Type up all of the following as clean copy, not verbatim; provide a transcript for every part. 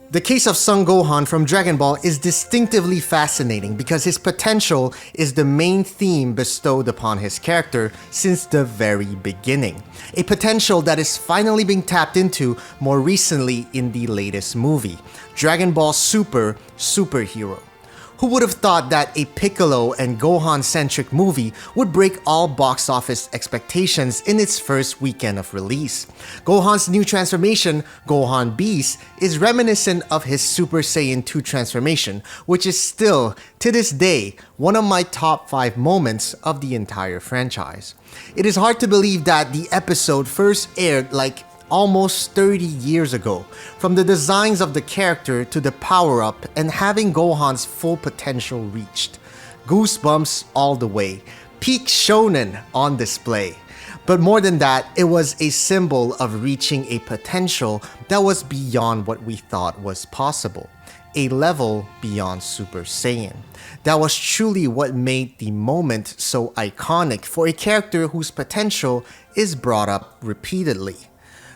The case of Son Gohan from Dragon Ball is distinctively fascinating because his potential is the main theme bestowed upon his character since the very beginning. A potential that is finally being tapped into more recently in the latest movie, Dragon Ball Super Superhero. Who would have thought that a Piccolo and Gohan-centric movie would break all box office expectations in its first weekend of release? Gohan's new transformation, Gohan Beast, is reminiscent of his Super Saiyan 2 transformation, which is still, to this day, one of my top 5 moments of the entire franchise. It is hard to believe that the episode first aired almost 30 years ago, from the designs of the character to the power-up and having Gohan's full potential reached. Goosebumps all the way, peak shonen on display. But more than that, it was a symbol of reaching a potential that was beyond what we thought was possible. A level beyond Super Saiyan. That was truly what made the moment so iconic for a character whose potential is brought up repeatedly.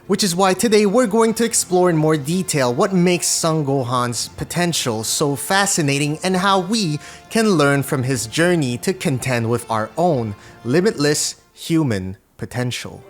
Which is why today we're going to explore in more detail what makes Son Gohan's potential so fascinating and how we can learn from his journey to contend with our own limitless human potential.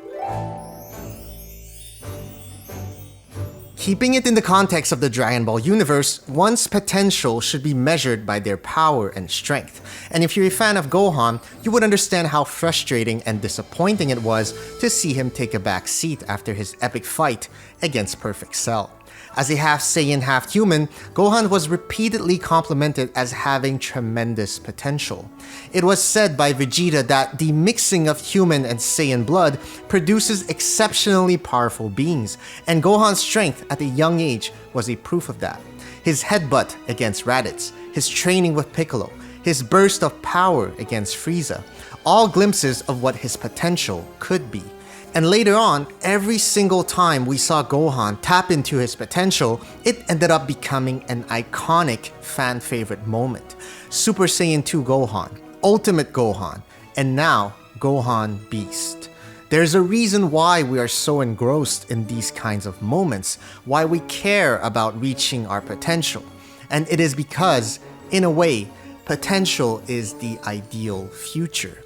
Keeping it in the context of the Dragon Ball universe, one's potential should be measured by their power and strength. And if you're a fan of Gohan, you would understand how frustrating and disappointing it was to see him take a back seat after his epic fight against Perfect Cell. As a half Saiyan, half human, Gohan was repeatedly complimented as having tremendous potential. It was said by Vegeta that the mixing of human and Saiyan blood produces exceptionally powerful beings, and Gohan's strength at a young age was a proof of that. His headbutt against Raditz, his training with Piccolo, his burst of power against Frieza, all glimpses of what his potential could be. And later on, every single time we saw Gohan tap into his potential, it ended up becoming an iconic fan favorite moment. Super Saiyan 2 Gohan, Ultimate Gohan, and now Gohan Beast. There's a reason why we are so engrossed in these kinds of moments, why we care about reaching our potential. And it is because, in a way, potential is the ideal future.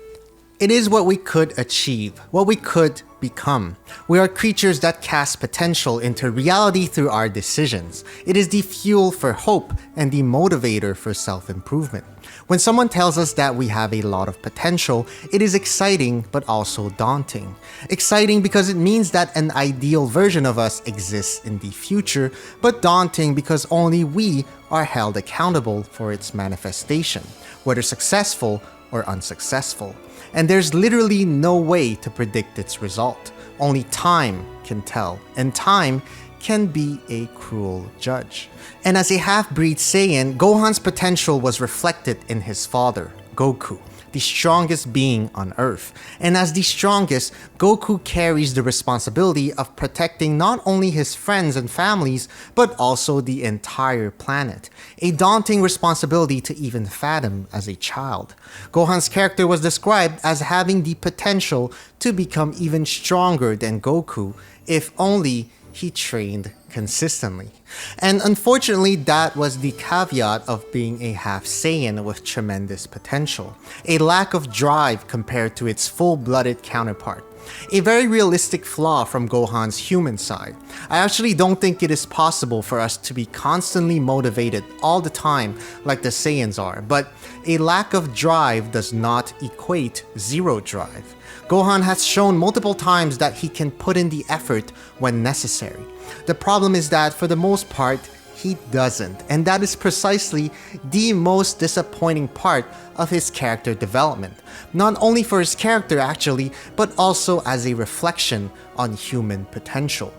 It is what we could achieve, what we could become. We are creatures that cast potential into reality through our decisions. It is the fuel for hope and the motivator for self-improvement. When someone tells us that we have a lot of potential, it is exciting but also daunting. Exciting because it means that an ideal version of us exists in the future, but daunting because only we are held accountable for its manifestation, whether successful or unsuccessful. And there's literally no way to predict its result. Only time can tell, and time can be a cruel judge. And as a half-breed Saiyan, Gohan's potential was reflected in his father, Goku, the strongest being on Earth. And as the strongest, Goku carries the responsibility of protecting not only his friends and families, but also the entire planet. A daunting responsibility to even fathom as a child. Gohan's character was described as having the potential to become even stronger than Goku, if only he trained consistently. And unfortunately, that was the caveat of being a half Saiyan with tremendous potential. A lack of drive compared to its full-blooded counterpart. A very realistic flaw from Gohan's human side. I actually don't think it is possible for us to be constantly motivated all the time like the Saiyans are, but a lack of drive does not equate zero drive. Gohan has shown multiple times that he can put in the effort when necessary. The problem is that for the most part, he doesn't, and that is precisely the most disappointing part of his character development. Not only for his character actually, but also as a reflection on human potential.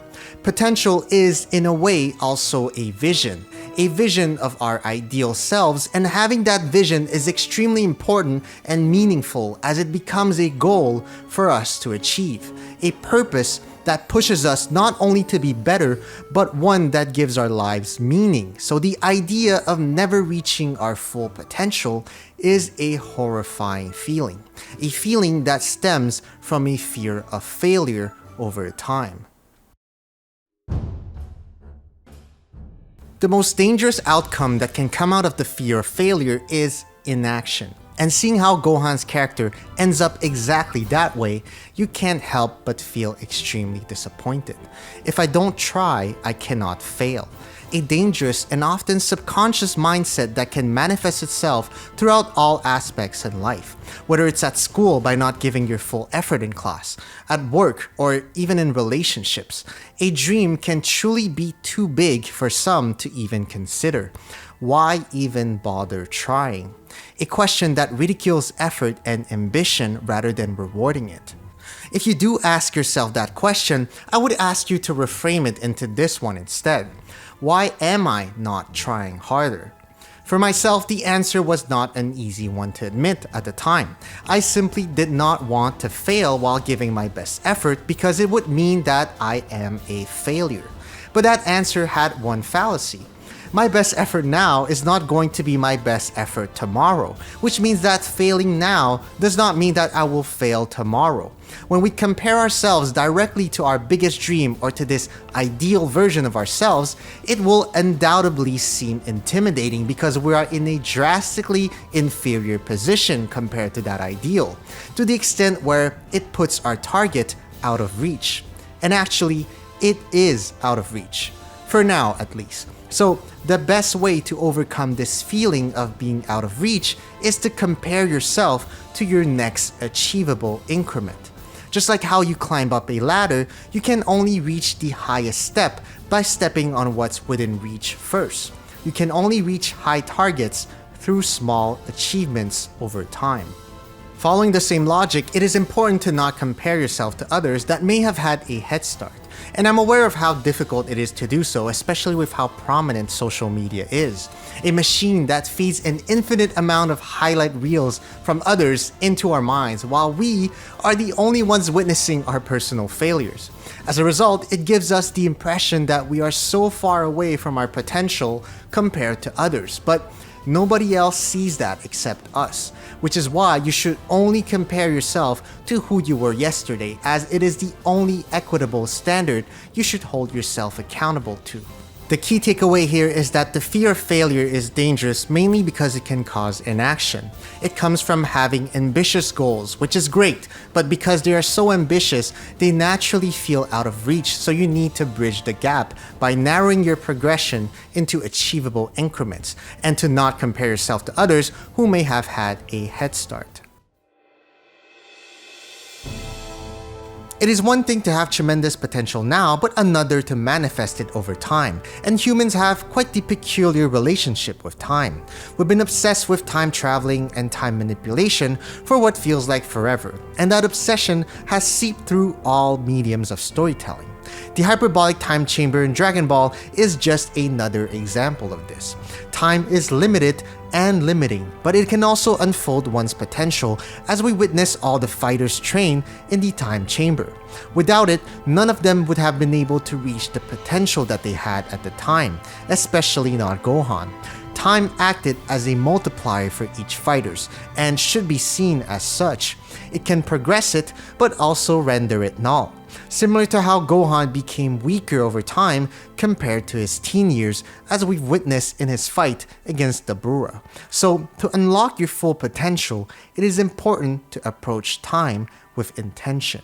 Potential is, in a way, also a vision of our ideal selves, and having that vision is extremely important and meaningful as it becomes a goal for us to achieve, a purpose that pushes us not only to be better, but one that gives our lives meaning. So the idea of never reaching our full potential is a horrifying feeling, a feeling that stems from a fear of failure over time. The most dangerous outcome that can come out of the fear of failure is inaction. And seeing how Gohan's character ends up exactly that way, you can't help but feel extremely disappointed. If I don't try, I cannot fail. A dangerous and often subconscious mindset that can manifest itself throughout all aspects in life, whether it's at school by not giving your full effort in class, at work, or even in relationships. A dream can truly be too big for some to even consider. Why even bother trying? A question that ridicules effort and ambition rather than rewarding it. If you do ask yourself that question, I would ask you to reframe it into this one instead. Why am I not trying harder? For myself, the answer was not an easy one to admit at the time. I simply did not want to fail while giving my best effort because it would mean that I am a failure. But that answer had one fallacy. My best effort now is not going to be my best effort tomorrow, which means that failing now does not mean that I will fail tomorrow. When we compare ourselves directly to our biggest dream or to this ideal version of ourselves, it will undoubtedly seem intimidating because we are in a drastically inferior position compared to that ideal, to the extent where it puts our target out of reach. And actually, it is out of reach. For now, at least. So, the best way to overcome this feeling of being out of reach is to compare yourself to your next achievable increment. Just like how you climb up a ladder, you can only reach the highest step by stepping on what's within reach first. You can only reach high targets through small achievements over time. Following the same logic, it is important to not compare yourself to others that may have had a head start. And I'm aware of how difficult it is to do so, especially with how prominent social media is. A machine that feeds an infinite amount of highlight reels from others into our minds, while we are the only ones witnessing our personal failures. As a result, it gives us the impression that we are so far away from our potential compared to others. But nobody else sees that except us, which is why you should only compare yourself to who you were yesterday, as it is the only equitable standard you should hold yourself accountable to. The key takeaway here is that the fear of failure is dangerous mainly because it can cause inaction. It comes from having ambitious goals, which is great, but because they are so ambitious, they naturally feel out of reach, so you need to bridge the gap by narrowing your progression into achievable increments, and to not compare yourself to others who may have had a head start. It is one thing to have tremendous potential now, but another to manifest it over time, and humans have quite the peculiar relationship with time. We've been obsessed with time traveling and time manipulation for what feels like forever, and that obsession has seeped through all mediums of storytelling. The hyperbolic time chamber in Dragon Ball is just another example of this. Time is limited and limiting, but it can also unfold one's potential as we witness all the fighters train in the time chamber. Without it, none of them would have been able to reach the potential that they had at the time, especially not Gohan. Time acted as a multiplier for each fighters and should be seen as such. It can progress it, but also render it null. Similar to how Gohan became weaker over time compared to his teen years, as we've witnessed in his fight against the Brura. So, to unlock your full potential, it is important to approach time with intention.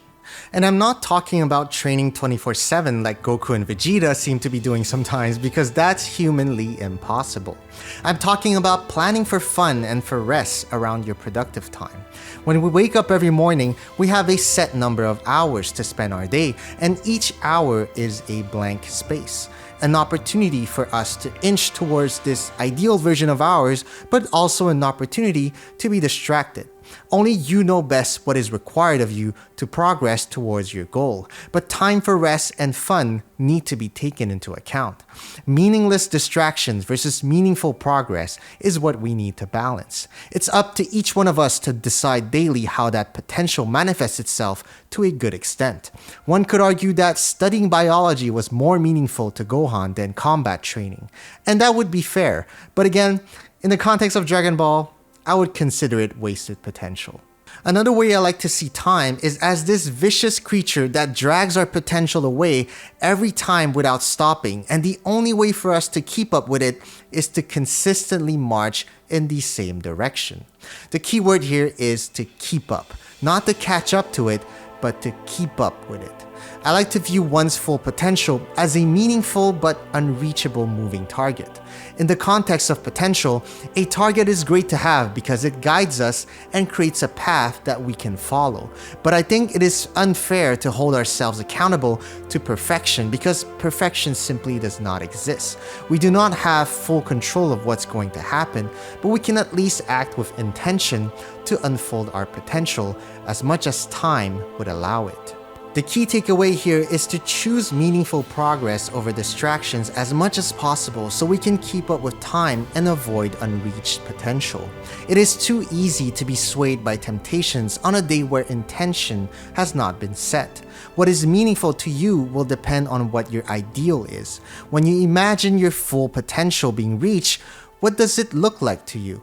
And I'm not talking about training 24/7 like Goku and Vegeta seem to be doing sometimes, because that's humanly impossible. I'm talking about planning for fun and for rest around your productive time. When we wake up every morning, we have a set number of hours to spend our day, and each hour is a blank space. An opportunity for us to inch towards this ideal version of ours, but also an opportunity to be distracted. Only you know best what is required of you to progress towards your goal, but time for rest and fun need to be taken into account. Meaningless distractions versus meaningful progress is what we need to balance. It's up to each one of us to decide daily how that potential manifests itself to a good extent. One could argue that studying biology was more meaningful to Gohan than combat training, and that would be fair, but again, in the context of Dragon Ball, I would consider it wasted potential. Another way I like to see time is as this vicious creature that drags our potential away every time without stopping, and the only way for us to keep up with it is to consistently march in the same direction. The key word here is to keep up, not to catch up to it, but to keep up with it. I like to view one's full potential as a meaningful but unreachable moving target. In the context of potential, a target is great to have because it guides us and creates a path that we can follow. But I think it is unfair to hold ourselves accountable to perfection because perfection simply does not exist. We do not have full control of what's going to happen, but we can at least act with intention to unfold our potential as much as time would allow it. The key takeaway here is to choose meaningful progress over distractions as much as possible so we can keep up with time and avoid unreached potential. It is too easy to be swayed by temptations on a day where intention has not been set. What is meaningful to you will depend on what your ideal is. When you imagine your full potential being reached, what does it look like to you?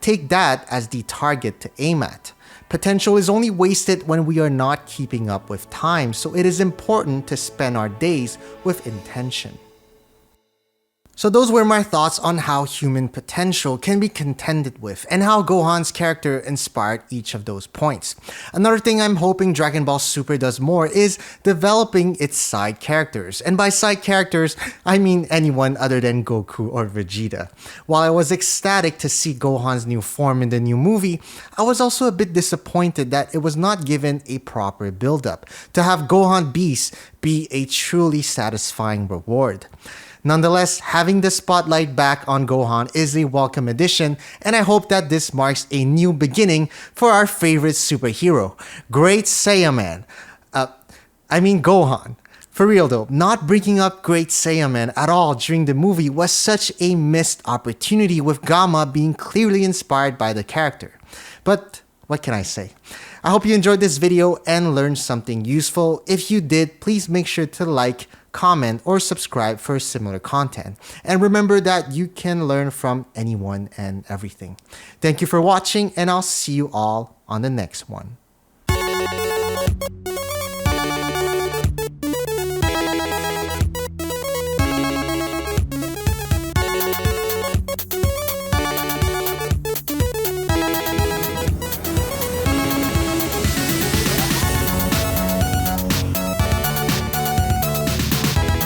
Take that as the target to aim at. Potential is only wasted when we are not keeping up with time, so it is important to spend our days with intention. So those were my thoughts on how human potential can be contended with and how Gohan's character inspired each of those points. Another thing I'm hoping Dragon Ball Super does more is developing its side characters. And by side characters, I mean anyone other than Goku or Vegeta. While I was ecstatic to see Gohan's new form in the new movie, I was also a bit disappointed that it was not given a proper build-up to have Gohan Beast be a truly satisfying reward. Nonetheless, having the spotlight back on Gohan is a welcome addition, and I hope that this marks a new beginning for our favorite superhero, Great Saiyaman. Gohan. For real though, not bringing up Great Saiyaman at all during the movie was such a missed opportunity with Gamma being clearly inspired by the character. But what can I say? I hope you enjoyed this video and learned something useful. If you did, please make sure to like, comment, or subscribe for similar content. And remember that you can learn from anyone and everything. Thank you for watching, and I'll see you all on the next one.